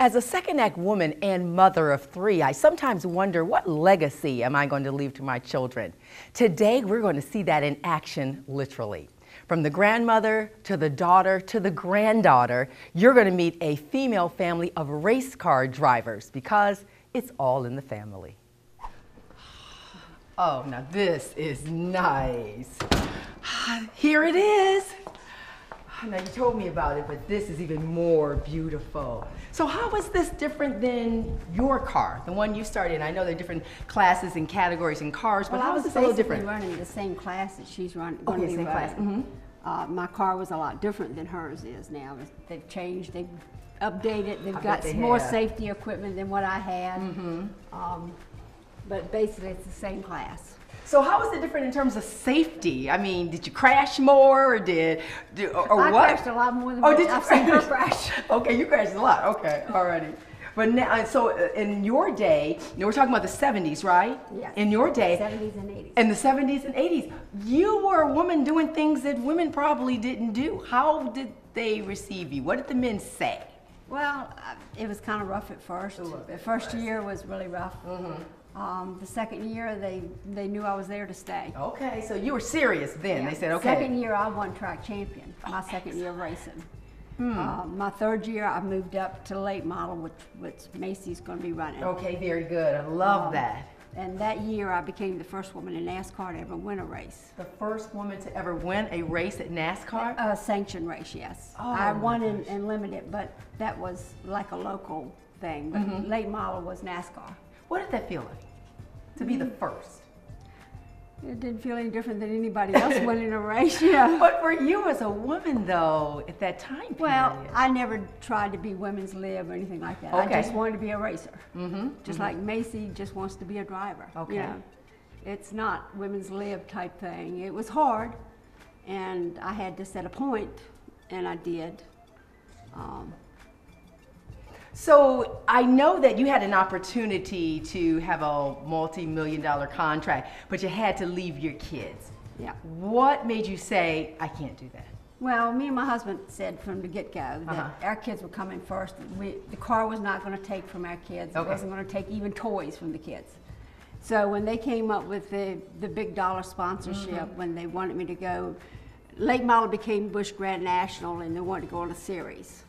As a second act woman and mother of three, I sometimes wonder, what legacy am I going to leave to my children? Today, we're going to see that in action, literally. From the grandmother to the daughter to the granddaughter, you're going to meet a female family of race car drivers because it's all in the family. Oh, now this is nice. Here it is. Now you told me about it, but this is even more beautiful. So how is this different than your car, the one you started in? I know there are different classes and categories in cars, but how is this a little different? I was running the same class that she's running. Okay, same class. My car was a lot different than hers is now. They've changed, they've updated, they've got some more safety equipment than what I had. But basically it's the same class. So how is it different in terms of safety? I mean, did you crash more or what? I crashed a lot more than I've seen her crash. Okay, you crashed a lot. Okay, alrighty. But now, so in your day, we're talking about the 70s, right? Yes. In your day. 70s and 80s. In the 70s and 80s, you were a woman doing things that women probably didn't do. How did they receive you? What did the men say? Well, it was kind of rough at first. The first year was really rough. The second year, they knew I was there to stay. Okay, so you were serious then. Yeah. They said, okay. Second year, I won track champion. My second year of racing. My third year, I moved up to late model, which Macy's going to be running. Okay, very good. I love that. And that year, I became the first woman in NASCAR to ever win a race. The first woman to ever win a race at NASCAR? A sanctioned race, yes. Oh, I won in limited, but that was like a local thing. But late model was NASCAR. What did that feel like, to be the first? It didn't feel any different than anybody else winning a race, yeah. But for you as a woman, though, at that time period. Well, I never tried to be women's lib or anything like that. Okay. I just wanted to be a racer. Just like Macy just wants to be a driver. Okay. You know, it's not women's lib type thing. It was hard, and I had to set a point, and I did. So I know that you had an opportunity to have a multi-million-dollar contract, but you had to leave your kids. Yeah. What made you say, I can't do that? Well, me and my husband said from the get-go that our kids were coming first. The car was not going to take from our kids. It wasn't going to take even toys from the kids. So when they came up with the big dollar sponsorship, when they wanted me to go, late model became Busch Grand National, and they wanted to go on a series.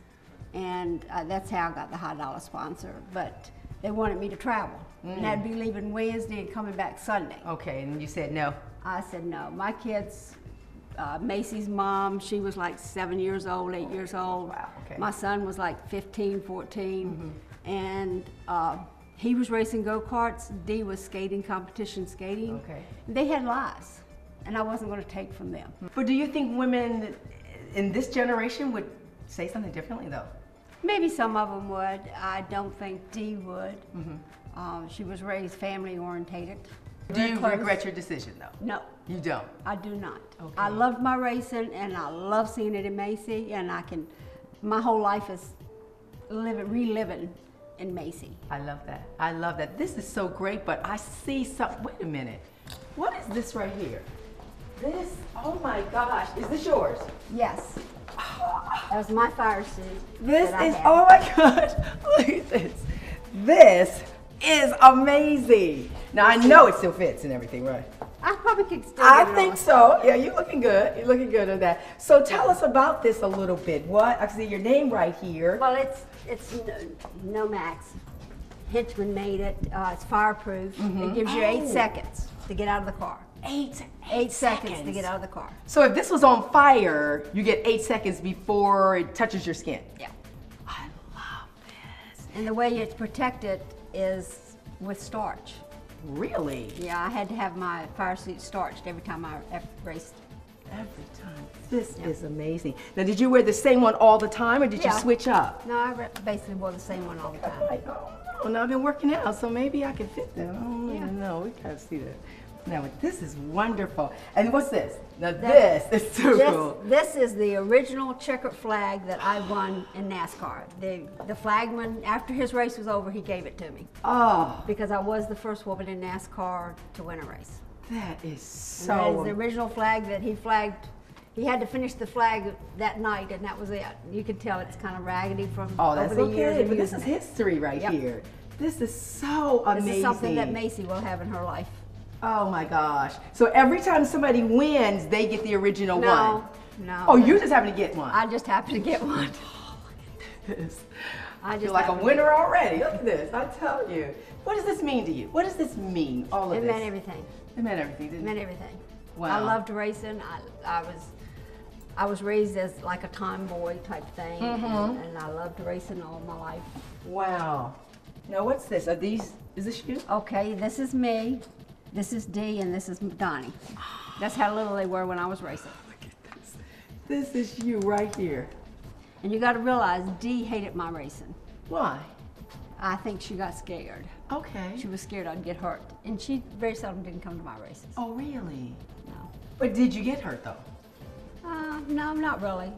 And that's how I got the high dollar sponsor. But they wanted me to travel. And I'd be leaving Wednesday and coming back Sunday. Okay, and you said no? I said no. My kids, Macy's mom, she was like 7 years old, 8 years old. Wow, okay. My son was like 15, 14. And he was racing go-karts. Dee was skating, competition skating. Okay. They had lives, and I wasn't going to take from them. But do you think women in this generation would say something differently, though? Maybe some of them would. I don't think Dee would. She was raised family orientated. Do you regret your decision, though? No. You don't? I do not. Okay. I loved my racing, and I love seeing it in Macy, and my whole life is reliving in Macy. I love that. I love that. This is so great, but I see something. Wait a minute. What is this right here? This, oh my gosh, is this yours? Yes. That was my fire suit. This is, oh my gosh, look at this. This is amazing. Now I know it still fits and everything, right? I probably could still I think so. Yeah, you're looking good. You're looking good at that. So tell us about this a little bit. What? I see your name right here. Well, it's Nomax. Hitchman made it. It's fireproof. It gives you 8 seconds to get out of the car. 8 seconds to get out of the car. So if this was on fire, you get 8 seconds before it touches your skin. Yeah. I love this. And the way it's protected is with starch. Really? Yeah, I had to have my fire suit starched every time I raced. Every time. This is amazing. Now, did you wear the same one all the time, or did you switch up? No, I basically wore the same one all the time. I don't know. Now, I've been working out, so maybe I can fit that. I don't even know. We gotta see that. Now, this is wonderful. And what's this? Now, this is so cool. This is the original checkered flag that I won in NASCAR. The flagman, after his race was over, he gave it to me. Oh. Because I was the first woman in NASCAR to win a race. That is so. And that is the original flag that he flagged He had to finish the flag that night, and that was it. You could tell it's kind of raggedy from that's over the years. But this is history right here. This is so amazing. This is something that Macy will have in her life. Oh my gosh. So every time somebody wins, they get the original one? No. Oh, you just happen to get one? I just happen to get one. Oh, look at this. I feel like a winner already. Look at this. I tell you. What does this mean to you? What does this mean, all of this? It meant everything. It meant everything, didn't it? It meant everything. Wow. I loved racing. I was raised as like a tomboy type thing, and I loved racing all my life. Wow. Now what's this? Is this you? Okay, this is me, this is Dee, and this is Donnie. That's how little they were when I was racing. Look at this. This is you right here. And you got to realize Dee hated my racing. Why? I think she got scared. Okay. She was scared I'd get hurt, and she very seldom didn't come to my races. Oh, really? No. But did you get hurt though? No, not really.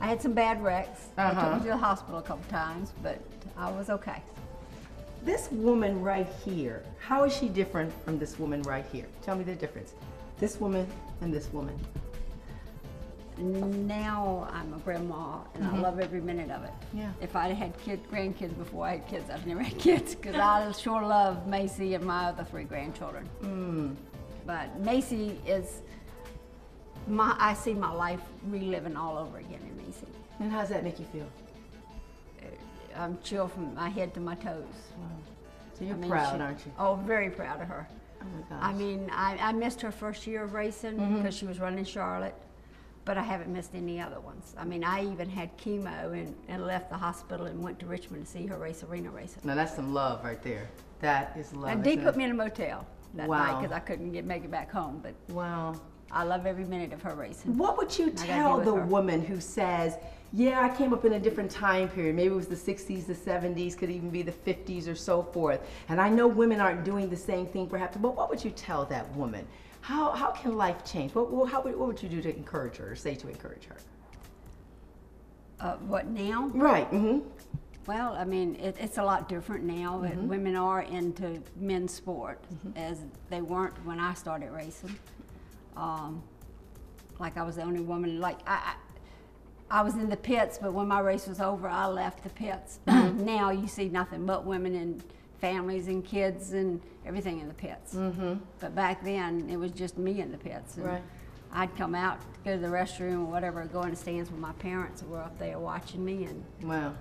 I had some bad wrecks. They took me to the hospital a couple times, but I was okay. This woman right here, how is she different from this woman right here? Tell me the difference. This woman and this woman. Now I'm a grandma, and I love every minute of it. Yeah. If I'd had grandkids before I had kids, I've never had kids, because I sure love Macy and my other 3 grandchildren. But Macy is, I see my life reliving all over again in Macy. And how does that make you feel? I'm chill from my head to my toes. Wow. So you're proud, aren't you? Oh, very proud of her. Oh my gosh. I mean, I missed her first year of racing because she was running Charlotte, but I haven't missed any other ones. I mean, I even had chemo and left the hospital and went to Richmond to see her race arena racing. Now that's some love right there. That is love. And Dee put me in a motel that Wow. night because I couldn't make it back home, but wow. I love every minute of her racing. What would you tell the woman who says, yeah, I came up in a different time period, maybe it was the 60s, the 70s, could even be the 50s or so forth, and I know women aren't doing the same thing perhaps, but what would you tell that woman? How can life change? What would you do to encourage her or say to encourage her? What, now? Right. Well, I mean, it's a lot different now. Women are into men's sport as they weren't when I started racing. Like I was the only woman, like I was in the pits, but when my race was over, I left the pits. Now you see nothing but women and families and kids and everything in the pits. But back then, it was just me in the pits. And right. I'd come out to go to the restroom or whatever, go in the stands with my parents who were up there watching me. And wow.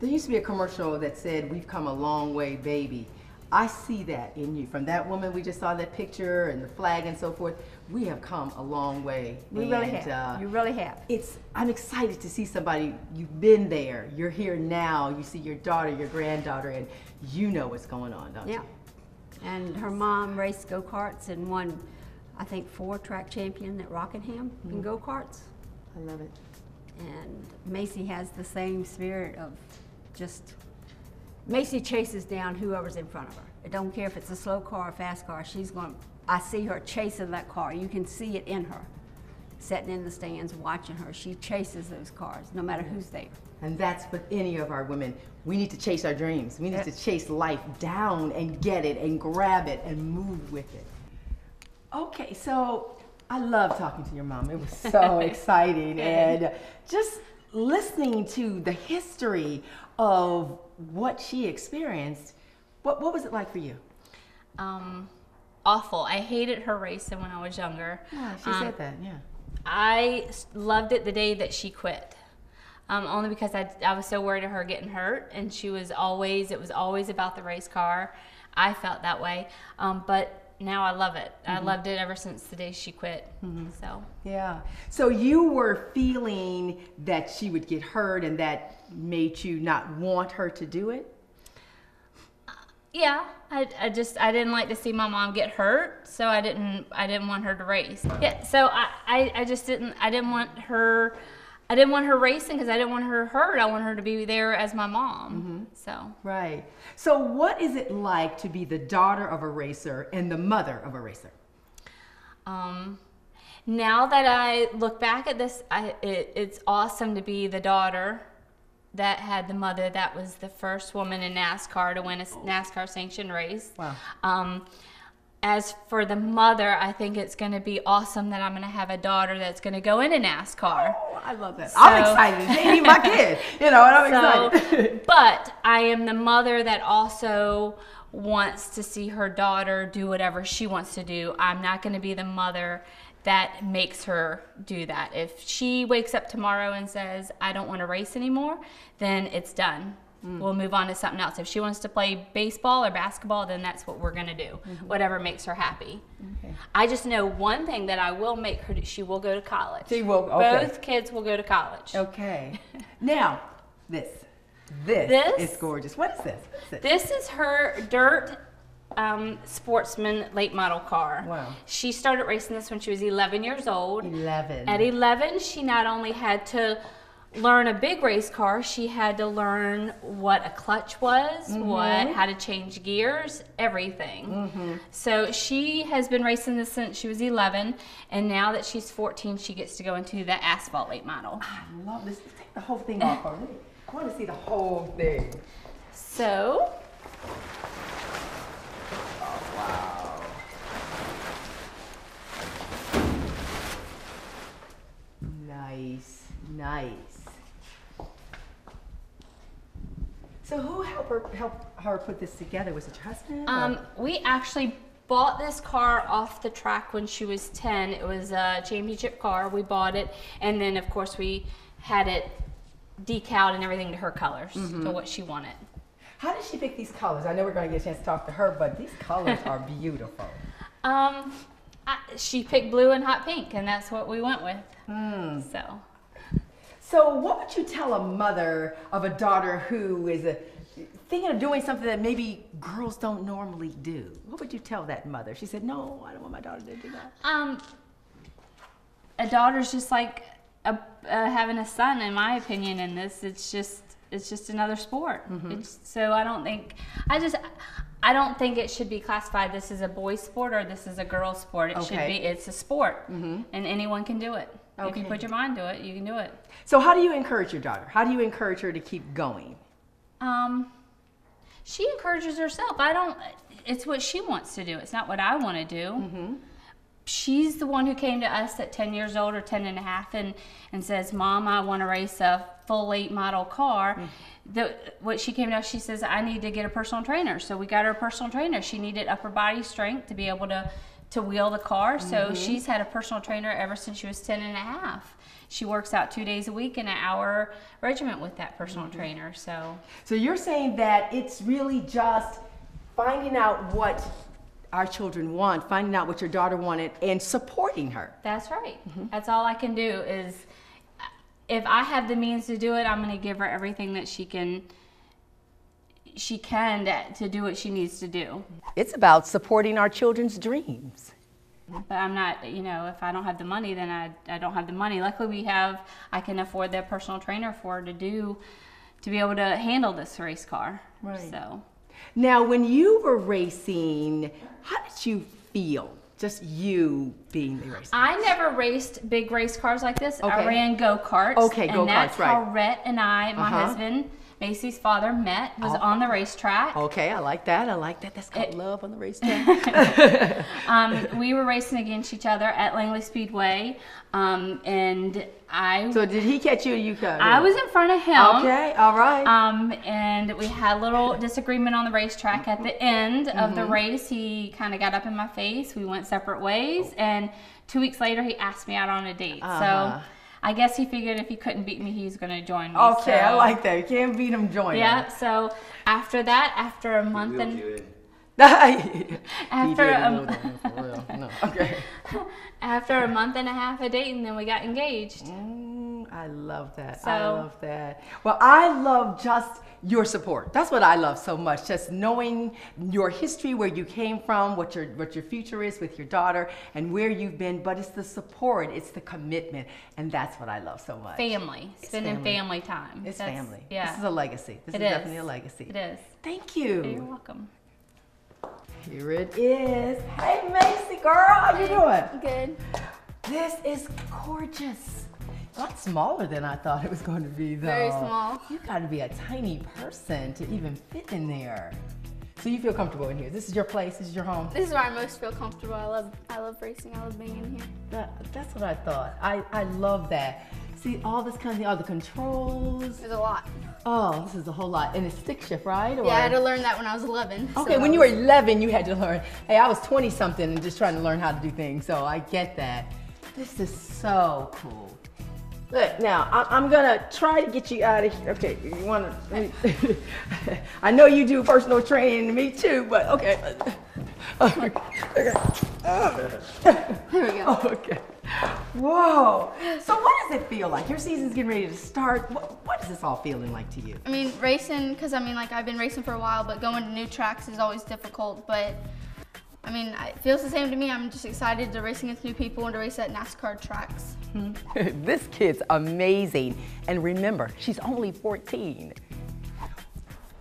There used to be a commercial that said, "We've come a long way, baby." I see that in you. From that woman we just saw that picture and the flag and so forth, we have come a long way. We really have. You really have. I'm excited to see somebody, you've been there, you're here now, you see your daughter, your granddaughter, and you know what's going on, don't you? Yeah. And her mom raced go-karts and won, I think, 4 track champion at Rockingham in go-karts. I love it. And Macy has the same spirit of just, Macy chases down whoever's in front of her. It don't care if it's a slow car or a fast car, she's going, I see her chasing that car. You can see it in her. Sitting in the stands watching her, she chases those cars, no matter who's there. And that's with any of our women. We need to chase our dreams. We need to chase life down and get it and grab it and move with it. Okay, so I love talking to your mom. It was so exciting. And just listening to the history of what she experienced, what was it like for you? Awful. I hated her racing when I was younger. Yeah, she said that, yeah. I loved it the day that she quit. Only because I was so worried of her getting hurt, and it was always about the race car. I felt that way. But now I love it. I loved it ever since the day she quit. So yeah. So you were feeling that she would get hurt, and that made you not want her to do it? Yeah, I didn't like to see my mom get hurt, so I didn't want her to race. Yeah, so I didn't want her racing because I didn't want her hurt. I want her to be there as my mom. So right. So what is it like to be the daughter of a racer and the mother of a racer? Now that I look back at this, it's awesome to be the daughter that had the mother that was the first woman in NASCAR to win a NASCAR-sanctioned race. Wow. as for the mother, I think it's going to be awesome that I'm going to have a daughter that's going to go into NASCAR. Oh, I love that. So, I'm excited. She ain't my kid, you know, and I'm excited. But I am the mother that also wants to see her daughter do whatever she wants to do. I'm not going to be the mother that makes her do that. If she wakes up tomorrow and says, I don't want to race anymore, then it's done. We'll move on to something else. If she wants to play baseball or basketball, then that's what we're going to do, whatever makes her happy. Okay. I just know one thing that I will make her do. She will go to college. She will, okay. Both kids will go to college. Okay. Now, this is gorgeous. What is this? This is her dirt sportsman late model car. Wow. She started racing this when she was 11 years old. 11. At 11, she not only had to learn a big race car, she had to learn what a clutch was, how to change gears, everything. So she has been racing this since she was 11, and now that she's 14, she gets to go into the asphalt late model. I love this. Take the whole thing off already. I want to see the whole thing. So, oh, wow. Nice, nice. So who helped her put this together? Was it your husband? We actually bought this car off the track when she was 10. It was a championship car. We bought it, and then of course we had it decaled and everything to her colors, to what she wanted. How did she pick these colors? I know we're going to get a chance to talk to her, but these colors are beautiful. She picked blue and hot pink, and that's what we went with. So what would you tell a mother of a daughter who is thinking of doing something that maybe girls don't normally do? What would you tell that mother? She said, no, I don't want my daughter to do that. A daughter's just like having a son, in my opinion, in this. It's just another sport. So I don't think it should be classified, this is a boy sport or this is a girl sport. It should be, it's a sport, and anyone can do it. If you put your mind to it, you can do it. So how do you encourage your daughter? How do you encourage her to keep going? She encourages herself. It's what she wants to do. It's not what I want to do. She's the one who came to us at 10 years old or 10 and a half and says, Mom, I want to race a full late model car. What she came to us, she says, I need to get a personal trainer. So we got her a personal trainer. She needed upper body strength to be able to wheel the car. So she's had a personal trainer ever since she was 10 and a half. She works out 2 days a week in an hour regiment with that personal trainer. So you're saying that it's really just finding out what our children want, finding out what your daughter wanted, and supporting her. That's right. That's all I can do is, if I have the means to do it, I'm going to give her everything that she can to do what she needs to do. It's about supporting our children's dreams. But I'm not, if I don't have the money, then I don't have the money. Luckily I can afford that personal trainer for her to be able to handle this race car. Right. So. Now, when you were racing, how did you feel? Just you being the racer. I never raced big race cars like this. I ran go-karts. Okay, go-karts, right. And that's how Rhett and I, my husband, Macy's father, was on the racetrack. Okay, I like that. That's called love on the racetrack. We were racing against each other at Langley Speedway, and So did he catch you or you cut him? I was in front of him. Okay, all right. And we had a little disagreement on the racetrack at the end of the race. He kind of got up in my face. We went separate ways, and 2 weeks later, he asked me out on a date. So I guess he figured if he couldn't beat me, he was going to join me. Okay, I like that. You can't beat him, join him. Yeah, so after that, after a month and... After a month and a half of dating, then we got engaged. I love that. So, I love that. Well, I love just your support. That's what I love so much. Just knowing your history, where you came from, what your future is with your daughter, and where you've been. But it's the support, it's the commitment, and that's what I love so much. Family, spending family time. It's family. Yeah. This is a legacy. This is definitely a legacy. It is. Thank you. You're welcome. Here it is. Hey, Macy, girl, how you doing? Good. This is gorgeous. A lot smaller than I thought it was going to be, though. Very small. You got to be a tiny person to even fit in there. So you feel comfortable in here. This is your place, this is your home. This is where I most feel comfortable. I love racing. I love being in here. That's what I thought. I love that. See, all this kind of thing, all the controls. There's a lot. Oh, this is a whole lot. And it's stick shift, right? Or? Yeah, I had to learn that when I was 11. Okay, so when you were 11, you had to learn. Hey, I was 20 something and just trying to learn how to do things, so I get that. This is so cool. Look, now, I'm gonna try to get you out of here. Okay, you wanna, I know you do personal training, me too, but okay. Okay. Here we go. Okay. Whoa. So what does it feel like? Your season's getting ready to start. What is this all feeling like to you? I mean, racing, because I mean, like, I've been racing for a while, but going to new tracks is always difficult. But I mean, it feels the same to me. I'm just excited to race against new people and to race at NASCAR tracks. This kid's amazing. And remember, she's only 14.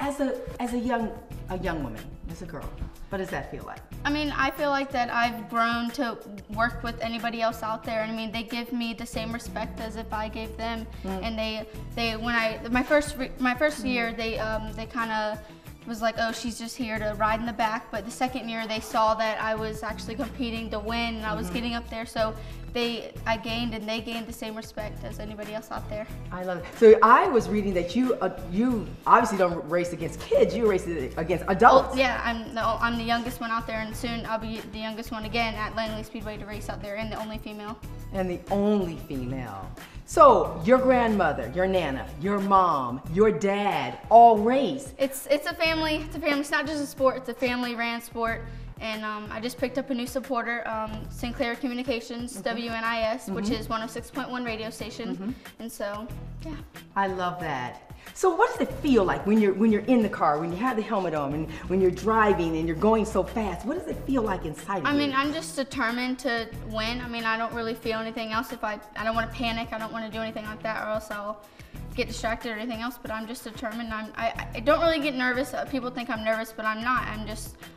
As a young woman, as a girl, what does that feel like? I mean, I feel like that I've grown to work with anybody else out there. I mean, they give me the same respect as if I gave them. And my first year, they kind of was like, oh, she's just here to ride in the back. But the second year, they saw that I was actually competing to win, and I was getting up there. So I gained, and they gained the same respect as anybody else out there. I love it. So I was reading that you obviously don't race against kids. You race against adults. Oh, yeah, I'm the youngest one out there, and soon I'll be the youngest one again at Langley Speedway to race out there, and the only female. And the only female. So your grandmother, your nana, your mom, your dad, all race. It's a family. It's a family. It's not just a sport. It's a family-ran sport. And I just picked up a new supporter, Sinclair Communications, WNIS, which is 106.1 radio station. And so, yeah. I love that. So what does it feel like when you're in the car, when you have the helmet on, and when you're driving and you're going so fast? What does it feel like inside of you? I mean, I'm just determined to win. I mean, I don't really feel anything else. I don't want to panic. I don't want to do anything like that, or else I'll get distracted or anything else. But I'm just determined. I don't really get nervous. People think I'm nervous, but I'm not.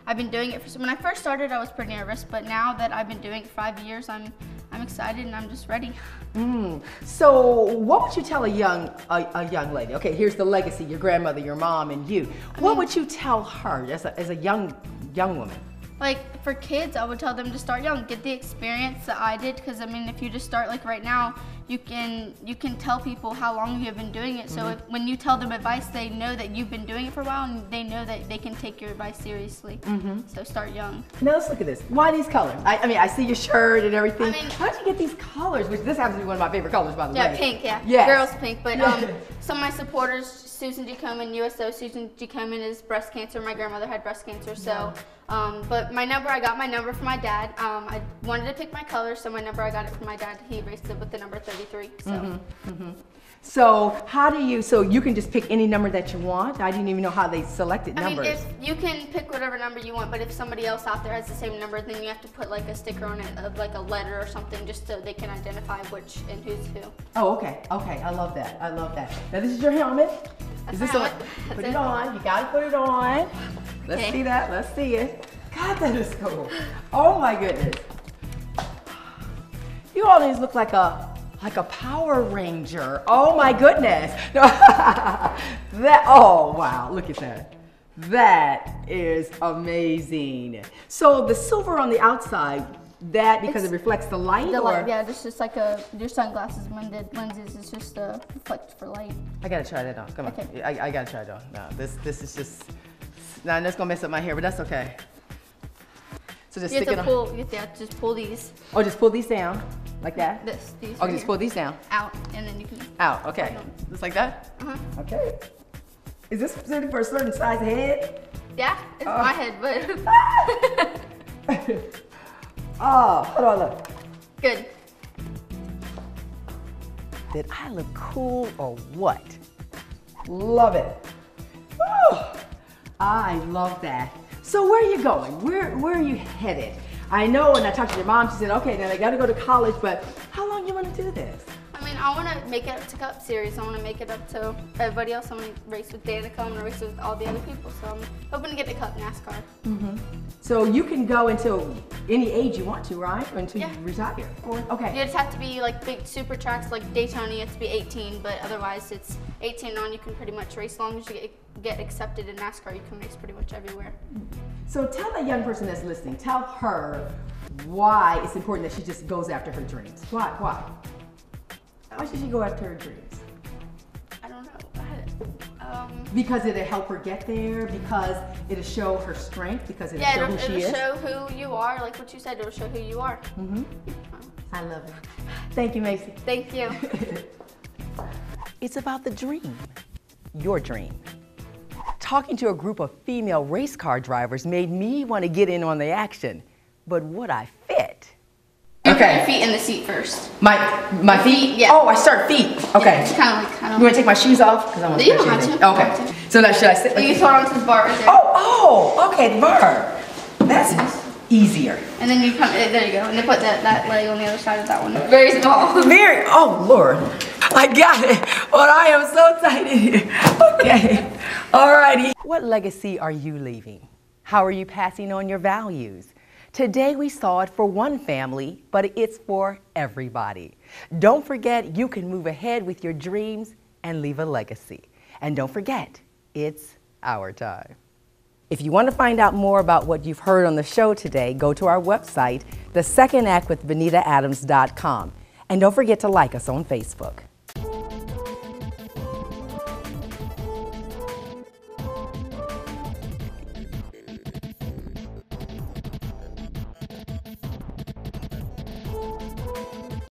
I've been doing it when I first started, I was pretty nervous, but now that I've been doing it for 5 years, I'm excited and I'm just ready. So what would you tell a young lady? Okay, here's the legacy, your grandmother, your mom, and you. What would you tell her as a young woman? Like, for kids, I would tell them to start young, get the experience that I did, because I mean, if you just start like right now, you can tell people how long you have been doing it. So when you tell them advice, they know that you've been doing it for a while, and they know that they can take your advice seriously. So start young. Now let's look at this. Why these colors? I mean, I see your shirt and everything. How did you get these colors? Which this happens to be one of my favorite colors, by the way. Yeah, pink. Yeah. Yes. Girls pink. But some of my supporters, Susan G. Komen, USO. Susan G. Komen is breast cancer. My grandmother had breast cancer, so. But my number, I got my number from my dad. I wanted to pick my color, so my number, I got it from my dad. He raced it with the number 33. So. So so you can just pick any number that you want? I didn't even know how they selected numbers. I mean, if you can pick whatever number you want, but if somebody else out there has the same number, then you have to put like a sticker on it of like a letter or something, just so they can identify which and who's who. Oh, okay. Okay, I love that. I love that. Now this is your helmet. That's my helmet. Put it on. You gotta put it on. Let's Okay. see that. Let's see it. God, that is cool. Oh my goodness. You always look like a Power Ranger. Oh my goodness. Oh wow, look at that. That is amazing. So the silver on the outside, because it reflects the light? The light, yeah, just like your sunglasses lenses. It's just reflect for light. I gotta try that on. Come on. Okay. I gotta try it on. No, this is just, now that's gonna mess up my hair, but that's okay. So just stick it on. You have to just pull these. Oh, just pull these down, like that? These. Okay, just pull these down. Out, and then you can. Out, okay. Just like that? Okay. Is this suited for a certain size head? Yeah, it's my head, but. Oh, how do I look? Good. Did I look cool or what? Love it. Oh, I love that. So where are you going? Where are you headed? I know when I talked to your mom, she said, okay, now I gotta go to college, but how long you wanna do this? I mean, I want to make it up to Cup Series. I want to make it up to everybody else. I want to race with Danica. I want to race with all the other people. So I'm hoping to get to Cup NASCAR. So you can go until any age you want to, right? Until Yeah. you retire. Okay. You just have to be like big super tracks like Daytona, you have to be 18, but otherwise it's 18 on, you can pretty much race. As long as you get accepted in NASCAR, you can race pretty much everywhere. So tell that young person that's listening, tell her why it's important that she just goes after her dreams. Why? Why should she go after her dreams? I don't know. Because it'll help her get there, because it'll show her strength, because it'll Yeah, show who she is. it'll show who you are, like what you said, it'll show who you are. I love it. Thank you, Macy. Thank you. It's about the dream, your dream. Talking to a group of female race car drivers made me want to get in on the action, but would I fit? You put your feet in the seat first. My feet? Yeah. Oh, I start feet. Okay. It's kind of like, You want to take my shoes off? Because I want to. You don't have to. Okay. So now should I sit? You throw it onto this bar right there. Oh, okay, the bar. That's easier. And then you come, there you go. And then put that leg on the other side of that one. Very small. Oh Lord, I got it. Well, I am so tight in here. Okay, alrighty. What legacy are you leaving? How are you passing on your values? Today we saw it for one family, but it's for everybody. Don't forget, you can move ahead with your dreams and leave a legacy. And don't forget, it's our time. If you want to find out more about what you've heard on the show today, go to our website, thesecondactwithbenitaadams.com. And don't forget to like us on Facebook.